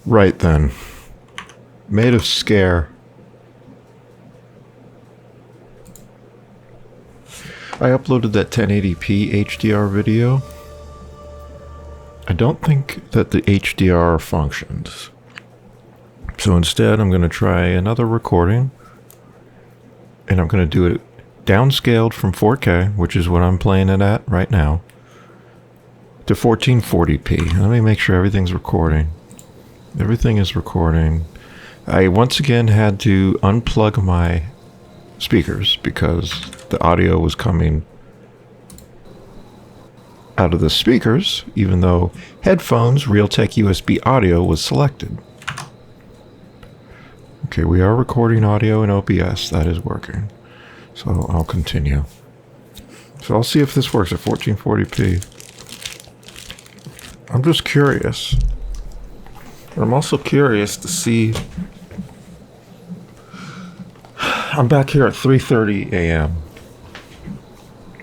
Right then. Maid of Sker. I uploaded that 1080p HDR video. I don't think that the HDR functions. So instead, I'm going to try another recording. And I'm going to do it downscaled from 4K, which is what I'm playing it at right now, to 1440p. Let me make sure everything's recording. Everything is recording. I once again had to unplug my speakers because the audio was coming out of the speakers, even though headphones, Realtek USB audio was selected. Okay, we are recording audio in OBS. That is working. So I'll continue. So I'll see if this works at 1440p. I'm just curious. I'm also curious to see. I'm back here at 3:30 a.m.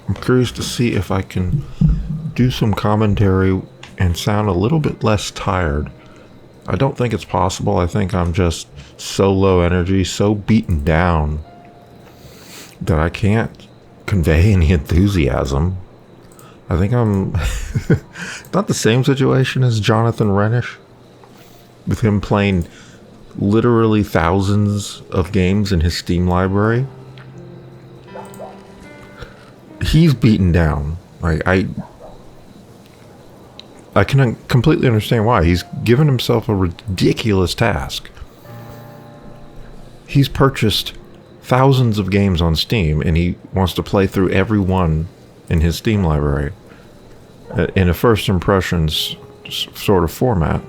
I'm curious to see if I can do some commentary and sound a little bit less tired. I don't think it's possible. I think I'm just so low energy, so beaten down that I can't convey any enthusiasm. I think I'm not the same situation as Jonathan Renish, with him playing literally thousands of games in his Steam library. He's beaten down. I can completely understand why. He's given himself a ridiculous task. He's purchased thousands of games on Steam, and he wants to play through every one in his Steam library in a first impressions sort of format,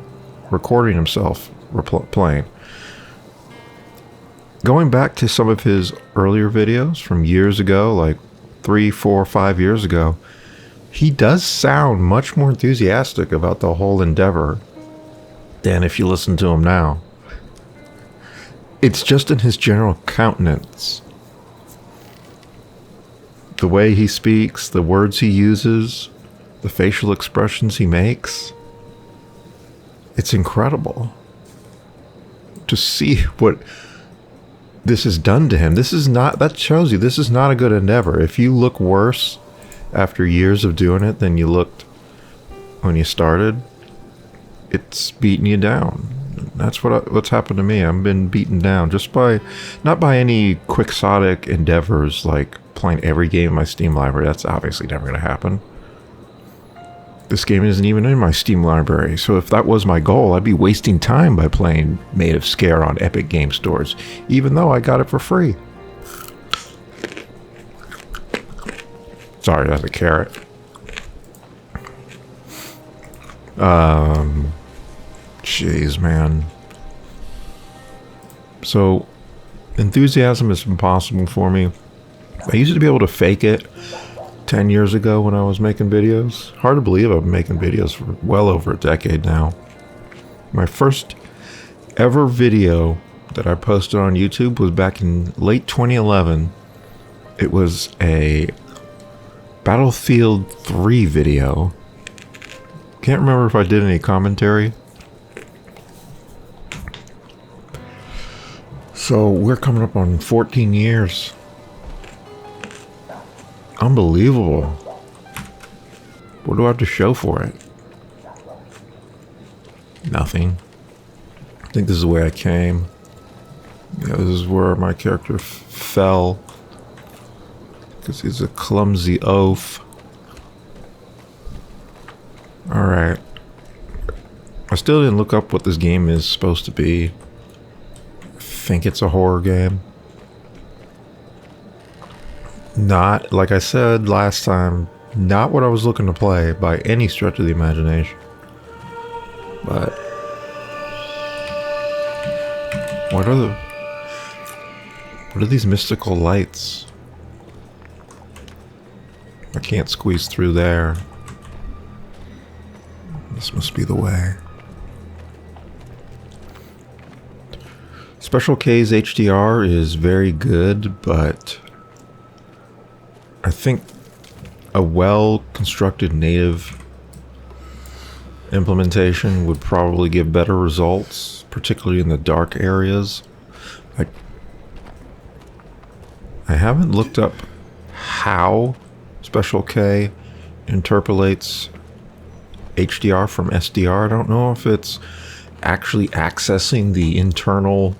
recording himself playing. Going back to some of his earlier videos from years ago, like 3, 4, 5 years ago, he does sound much more enthusiastic about the whole endeavor than if you listen to him now. It's just in his general countenance. The way he speaks, the words he uses, the facial expressions he makes. It's incredible to see what this has done to him. That shows you this is not a good endeavor. If you look worse after years of doing it than you looked when you started, it's beating you down. That's what's happened to me. I've been beaten down just not by any quixotic endeavors like playing every game in my Steam library. That's obviously never going to happen. This game isn't even in my Steam library, so if that was my goal, I'd be wasting time by playing Maid of Sker on Epic Game Stores, even though I got it for free. Sorry, that's a carrot. Jeez, man. So, enthusiasm is impossible for me. I used to be able to fake it 10 years ago when I was making videos. Hard to believe I've been making videos for well over a decade now. My first ever video that I posted on YouTube was back in late 2011. It was a Battlefield 3 video. Can't remember if I did any commentary. So we're coming up on 14 years. Unbelievable. What do I have to show for it? Nothing. I think this is the way I came. Yeah, this is where my character fell. Because he's a clumsy oaf. Alright. I still didn't look up what this game is supposed to be. I think it's a horror game. Not, like I said last time, not what I was looking to play by any stretch of the imagination. But what are these mystical lights? I can't squeeze through there. This must be the way. Special K's HDR is very good, but I think a well-constructed native implementation would probably give better results, particularly in the dark areas. I haven't looked up how Special K interpolates HDR from SDR. I don't know if it's actually accessing the internal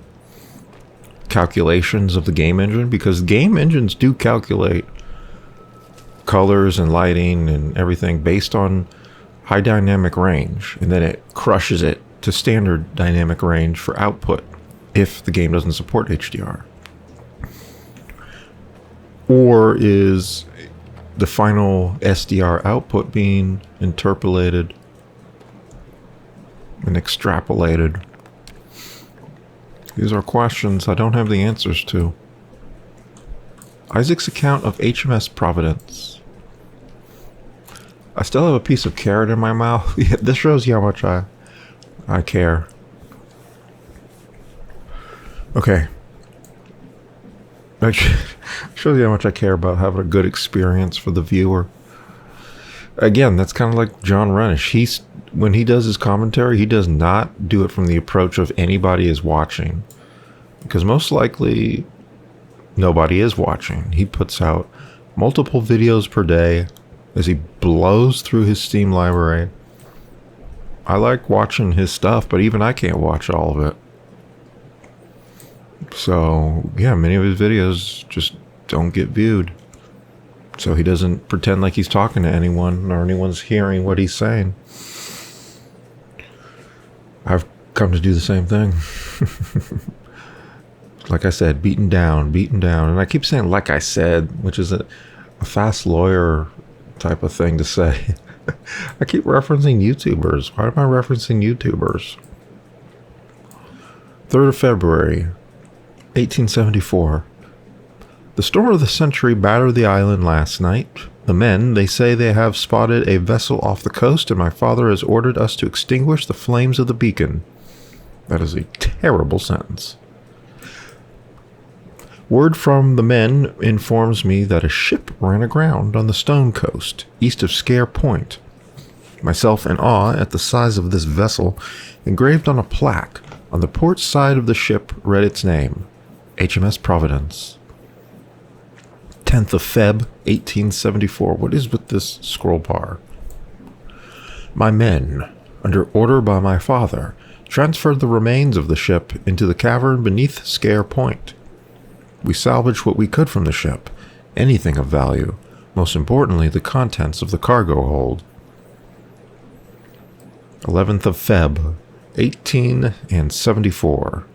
calculations of the game engine, because game engines do calculate colors and lighting and everything based on high dynamic range, and then it crushes it to standard dynamic range for output if the game doesn't support HDR. Or is the final SDR output being interpolated and extrapolated? These are questions I don't have the answers to. Isaac's account of HMS Providence. I still have a piece of carrot in my mouth. Yeah, this shows you how much I care. Okay. That shows you how much I care about having a good experience for the viewer. Again, that's kind of like John Renish. When he does his commentary, he does not do it from the approach of anybody is watching, because most likely nobody is watching. He puts out multiple videos per day as he blows through his Steam library. I like watching his stuff, but even I can't watch all of it. So, yeah, many of his videos just don't get viewed. So he doesn't pretend like he's talking to anyone or anyone's hearing what he's saying. I've come to do the same thing. Like I said, beaten down. And I keep saying like I said, which is a fast lawyer type of thing to say. I keep referencing YouTubers. Why am I referencing YouTubers? 3rd of February, 1874. The storm of the century battered the island last night. The men, they say they have spotted a vessel off the coast, and my father has ordered us to extinguish the flames of the beacon. That is a terrible sentence. Word from the men informs me that a ship ran aground on the Stone Coast, east of Sker Point. Myself in awe at the size of this vessel, engraved on a plaque on the port side of the ship, read its name, HMS Providence. 10th of Feb, 1874. What is with this scroll bar? My men, under order by my father, transferred the remains of the ship into the cavern beneath Sker Point. We salvaged what we could from the ship, anything of value, most importantly the contents of the cargo hold. 11th of Feb, 1874.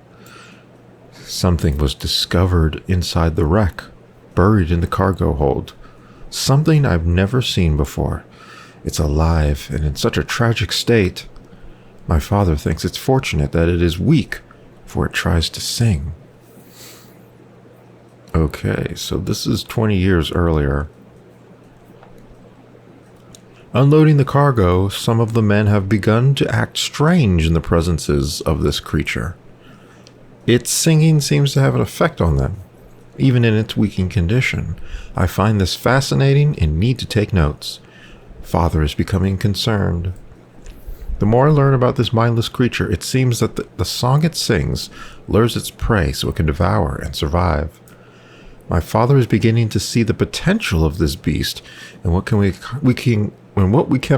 Something was discovered inside the wreck, buried in the cargo hold. Something I've never seen before. It's alive and in such a tragic state. My father thinks it's fortunate that it is weak, for it tries to sing. Okay, so this is 20 years earlier. Unloading the cargo, some of the men have begun to act strange in the presences of this creature. Its singing seems to have an effect on them, even in its weakened condition. I find this fascinating and need to take notes. Father is becoming concerned. The more I learn about this mindless creature, it seems that the song it sings lures its prey so it can devour and survive. My father is beginning to see the potential of this beast and what we can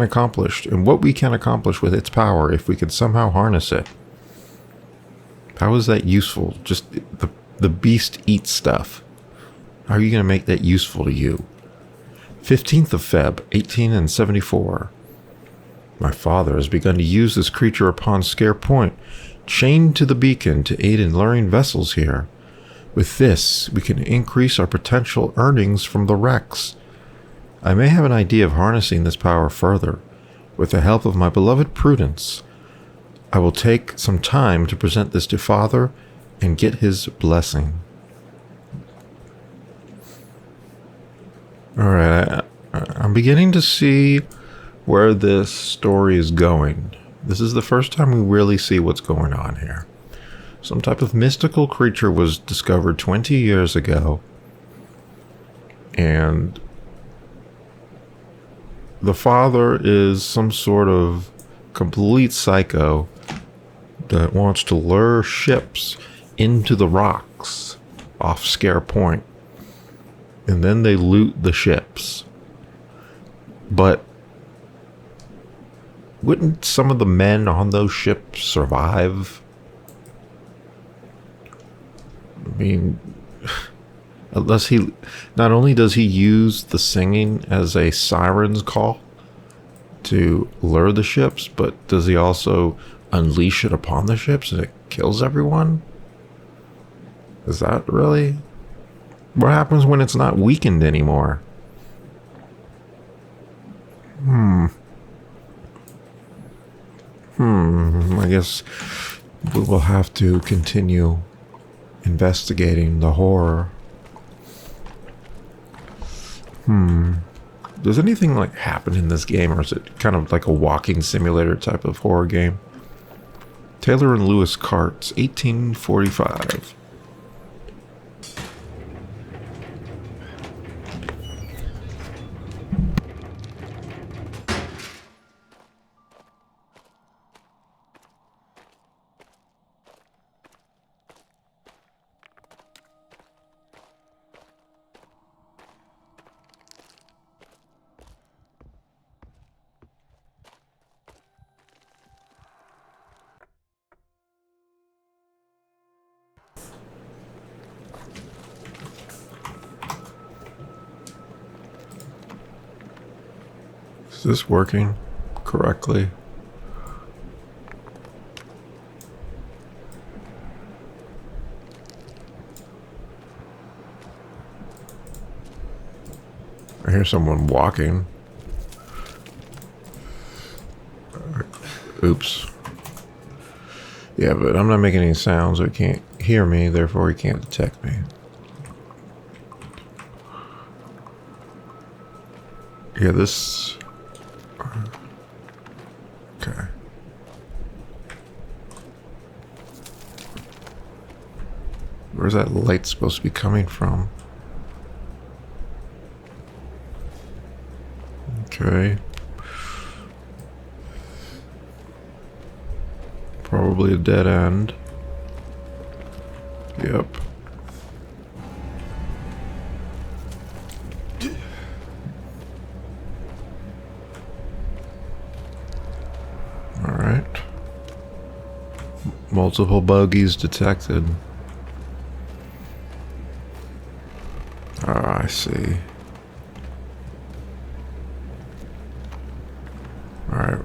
accomplish with its power if we can somehow harness it. How is that useful? Just the beast eats stuff. How are you going to make that useful to you? 15th of Feb, 1874. My father has begun to use this creature upon Sker Point, chained to the beacon to aid in luring vessels here. With this, we can increase our potential earnings from the wrecks. I may have an idea of harnessing this power further. With the help of my beloved Prudence, I will take some time to present this to Father and get his blessing. Alright, I'm beginning to see where this story is going. This is the first time we really see what's going on here. Some type of mystical creature was discovered 20 years ago, and the father is some sort of complete psycho that wants to lure ships into the rocks off Scare Point. And then they loot the ships. But wouldn't some of the men on those ships survive? I mean, unless he... Not only does he use the singing as a siren's call to lure the ships, but does he also unleash it upon the ships and it kills everyone? Is that really... What happens when it's not weakened anymore? I guess we will have to continue investigating the horror. Does anything like happen in this game, or is it kind of like a walking simulator type of horror game? Taylor and Lewis Carts, 1845. Is this working correctly? I hear someone walking. Oops. Yeah, but I'm not making any sounds, so he can't hear me, therefore he can't detect me. Yeah, this... Okay. Where's that light supposed to be coming from? Okay. Probably a dead end. Yep. Alright. Multiple bogeys detected. Ah, I see. Alright.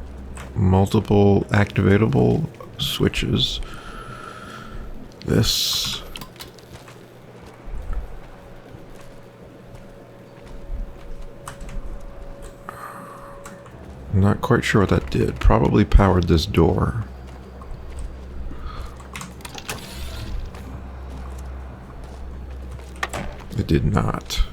Multiple activatable switches. This. I'm not quite sure what that did. Probably powered this door. It did not.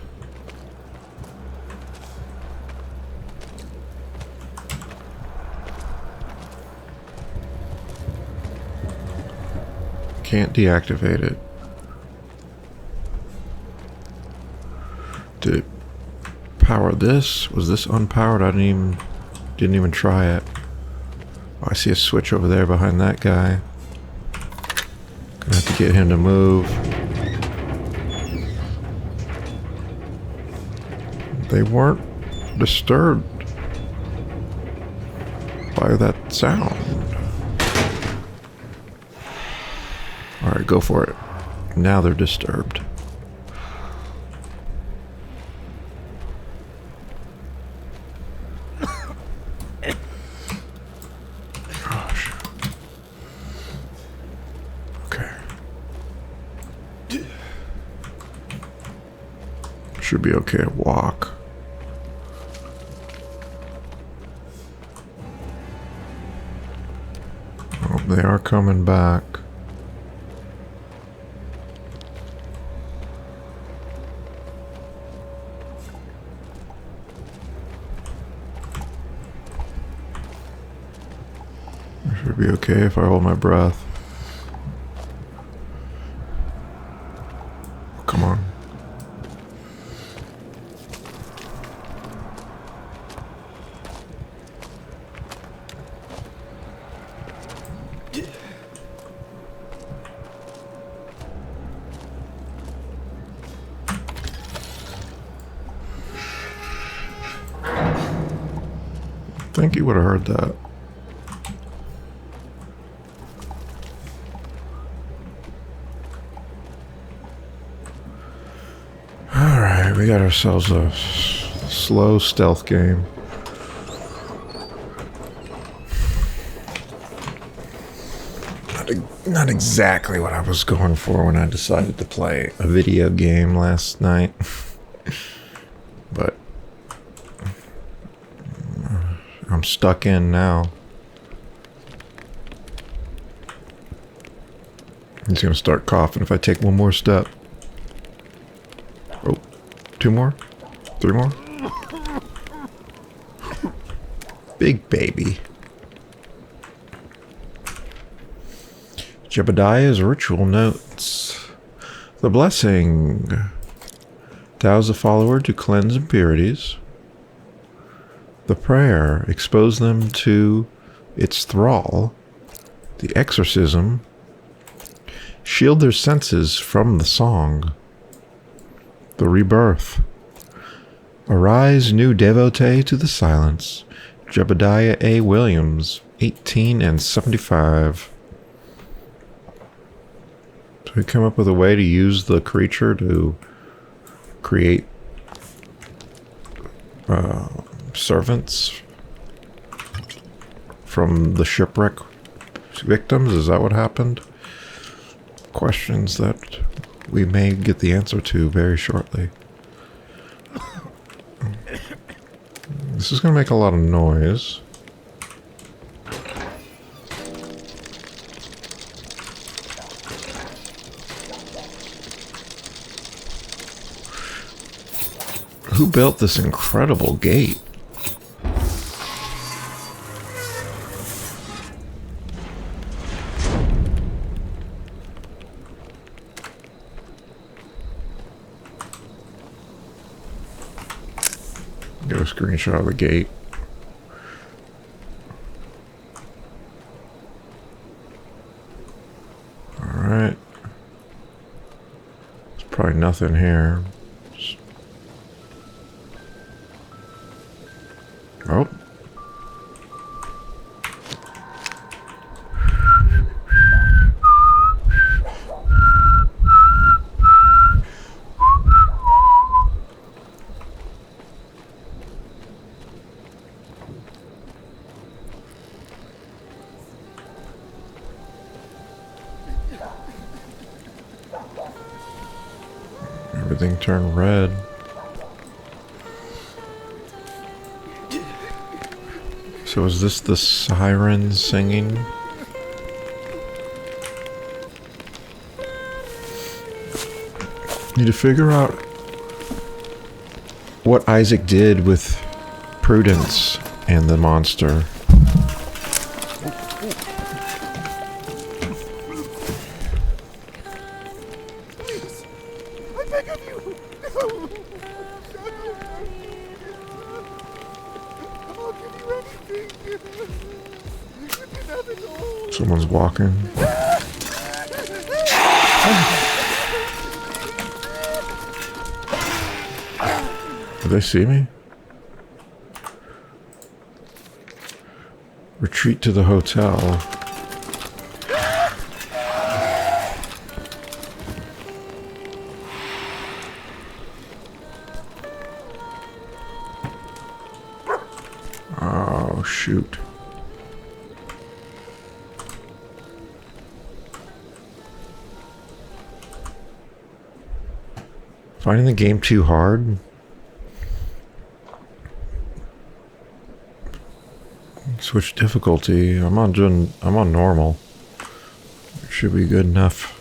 Can't deactivate it. Did it power this? Was this unpowered? I didn't even try it. Oh, I see a switch over there behind that guy. Gonna have to get him to move. They weren't disturbed by that sound. Alright, go for it. Now they're disturbed. Gosh. Okay. Should be okay to walk. Oh, they are coming back. Should be okay if I hold my breath. Come on. She would have heard that. Alright, we got ourselves a slow stealth game. Not exactly what I was going for when I decided to play a video game last night. But I'm stuck in now. He's gonna start coughing if I take one more step. Oh, 2 more? 3 more? Big baby. Jebediah's ritual notes. The blessing dows a follower to cleanse impurities. The prayer expose them to its thrall. The exorcism shield their senses from the song. The rebirth. Arise, new devotee to the silence. Jebediah A. Williams, 18 and 75. So we come up with a way to use the creature to create servants from the shipwreck victims. Is that what happened? Questions that we may get the answer to very shortly. This is going to make a lot of noise. Who built this incredible gate? Get a screenshot of the gate. Alright. There's probably nothing here. Oh. Everything turned red. So is this the siren singing? Need to figure out what Isaac did with Prudence and the monster. I beg of you! I'll give you anything! You can have it all! Someone's walking. Do they see me? Retreat to the hotel. Oh, shoot. Finding the game too hard? Switch difficulty. I'm on normal. It should be good enough.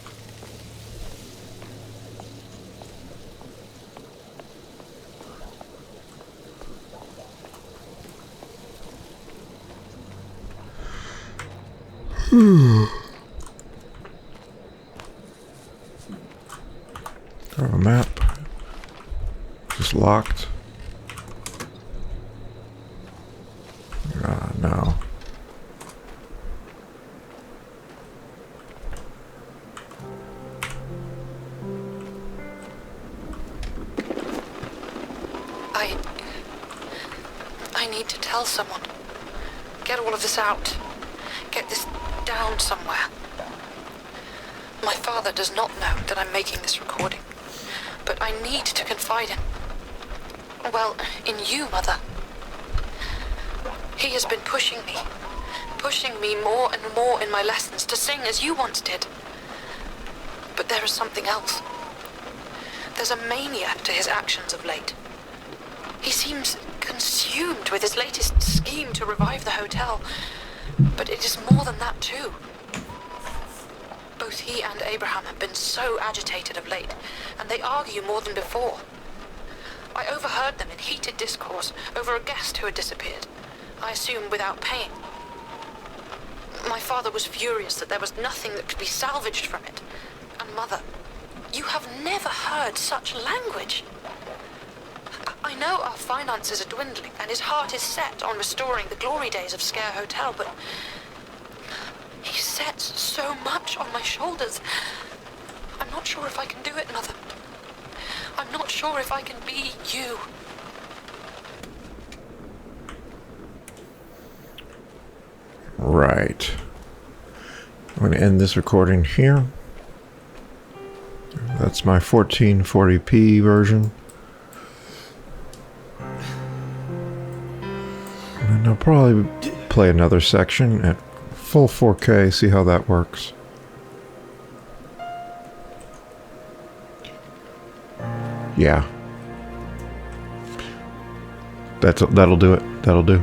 Got a map. Just locked. No. I need to tell someone. get all of this out. Get this down somewhere. My father does not know that I'm making this recording, but I need to confide in... well, in you, Mother. He has been pushing me more and more in my lessons to sing as you once did. But there is something else. There's a mania to his actions of late. He seems consumed with his latest scheme to revive the hotel, but it is more than that too. Both he and Abraham have been so agitated of late, and they argue more than before. I overheard them in heated discourse over a guest who had disappeared, I assume without paying. My father was furious that there was nothing that could be salvaged from it. And Mother, you have never heard such language. I know our finances are dwindling, and his heart is set on restoring the glory days of Sker Hotel, but he sets so much on my shoulders. I'm not sure if I can do it, Mother. I'm not sure if I can be you. Right. I'm going to end this recording here. That's my 1440p version. And I'll probably play another section at full 4K, see how that works. Yeah. That'll do it. That'll do.